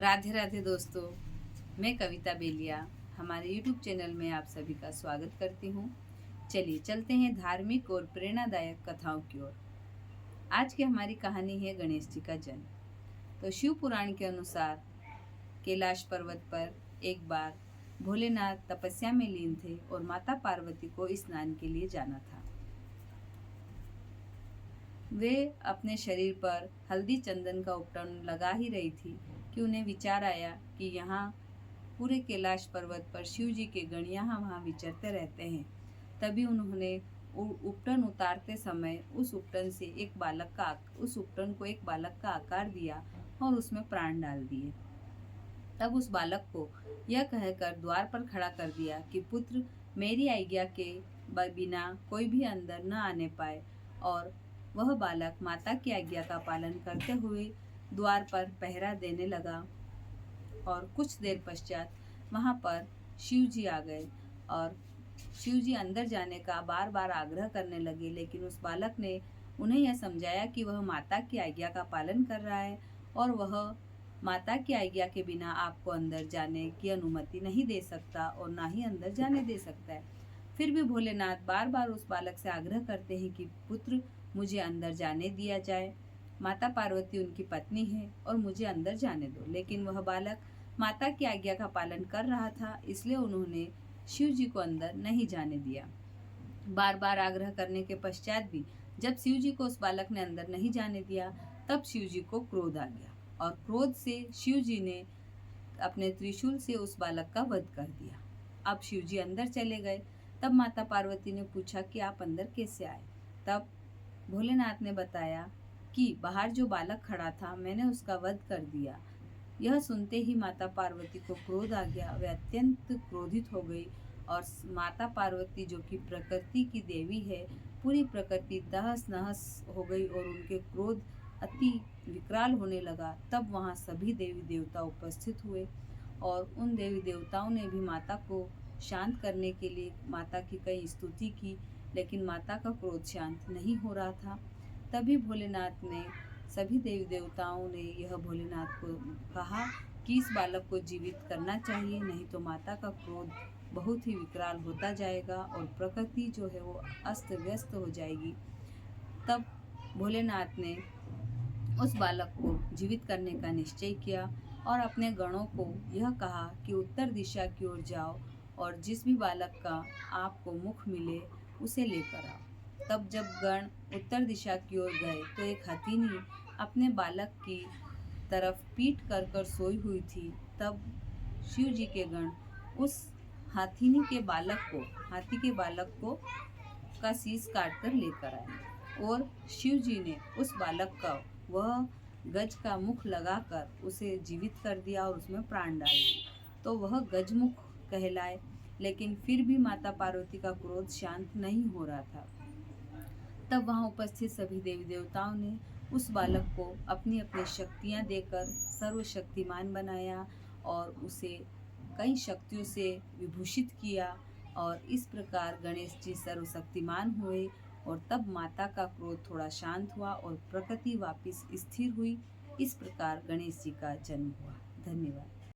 राधे राधे दोस्तों, मैं कविता बेलिया हमारे YouTube चैनल में आप सभी का स्वागत करती हूँ। चलिए चलते हैं धार्मिक और प्रेरणादायक कथाओं की ओर। आज की हमारी कहानी है गणेश जी का जन्म। तो शिव पुराण के अनुसार कैलाश पर्वत पर एक बार भोलेनाथ तपस्या में लीन थे और माता पार्वती को स्नान के लिए जाना था। वे अपने शरीर पर हल्दी चंदन का उपटन लगा ही रही थी कि उन्हें विचार आया कि यहाँ पूरे कैलाश पर्वत पर शिव जी के गण यहाँ वहाँ विचरते रहते हैं। तभी उन्होंने उपटन उतारते समय उस उपटन को एक बालक का आकार दिया और उसमें प्राण डाल दिए। तब उस बालक को यह कहकर द्वार पर खड़ा कर दिया कि पुत्र, मेरी आज्ञा के बिना कोई भी अंदर न आने पाए। और वह बालक माता की आज्ञा का पालन करते हुए द्वार पर पहरा देने लगा। और कुछ देर पश्चात वहां पर शिव जी आ गए और शिव जी अंदर जाने का बार बार आग्रह करने लगे, लेकिन उस बालक ने उन्हें यह समझाया कि वह माता की आज्ञा का पालन कर रहा है और वह माता की आज्ञा के बिना आपको अंदर जाने की अनुमति नहीं दे सकता और ना ही अंदर जाने दे सकता है। फिर भी भोलेनाथ बार बार उस बालक से आग्रह करते हैं कि पुत्र, मुझे अंदर जाने दिया जाए। माता पार्वती उनकी पत्नी है और मुझे अंदर जाने दो। लेकिन वह बालक माता की आज्ञा का पालन कर रहा था, इसलिए उन्होंने शिव जी को अंदर नहीं जाने दिया। बार बार आग्रह करने के पश्चात भी जब शिव जी को उस बालक ने अंदर नहीं जाने दिया, तब शिव जी को क्रोध आ गया और क्रोध से शिव जी ने अपने त्रिशूल से उस बालक का वध कर दिया। अब शिव जी अंदर चले गए। तब माता पार्वती ने पूछा कि आप अंदर कैसे आए। तब भोलेनाथ ने बताया कि बाहर जो बालक खड़ा था, मैंने उसका वध कर दिया। यह सुनते ही माता पार्वती को क्रोध आ गया। वे अत्यंत क्रोधित हो गई और माता पार्वती, जो कि प्रकृति की देवी है, पूरी प्रकृति तहस नहस हो गई और उनके क्रोध अति विकराल होने लगा। तब वहाँ सभी देवी देवता उपस्थित हुए और उन देवी देवताओं ने भी माता को शांत करने के लिए माता की कई स्तुति की, लेकिन माता का क्रोध शांत नहीं हो रहा था। तभी भोलेनाथ ने सभी देवी देवताओं ने यह भोलेनाथ को कहा कि इस बालक को जीवित करना चाहिए, नहीं तो माता का क्रोध बहुत ही विकराल होता जाएगा और प्रकृति जो है वो अस्त व्यस्त हो जाएगी। तब भोलेनाथ ने उस बालक को जीवित करने का निश्चय किया और अपने गणों को यह कहा कि उत्तर दिशा की ओर जाओ और जिस भी बालक का आपको मुख मिले उसे लेकर आओ। तब जब गण उत्तर दिशा की ओर गए तो एक हथिनी अपने बालक की तरफ पीठ कर कर सोई हुई थी। तब शिव जी के गण उस हाथी के बालक को का शीश काट कर लेकर आए और शिव जी ने उस बालक का वह गज का मुख लगाकर उसे जीवित कर दिया और उसमें प्राण डाल दिए। तो वह गजमुख कहलाए। लेकिन फिर भी माता पार्वती का क्रोध शांत नहीं हो रहा था। तब वहां उपस्थित सभी देवी देवताओं ने उस बालक को अपनी अपनी शक्तियां देकर सर्वशक्तिमान बनाया और उसे कई शक्तियों से विभूषित किया और इस प्रकार गणेश जी सर्वशक्तिमान हुए और तब माता का क्रोध थोड़ा शांत हुआ और प्रकृति वापस स्थिर हुई। इस प्रकार गणेश जी का जन्म हुआ। धन्यवाद।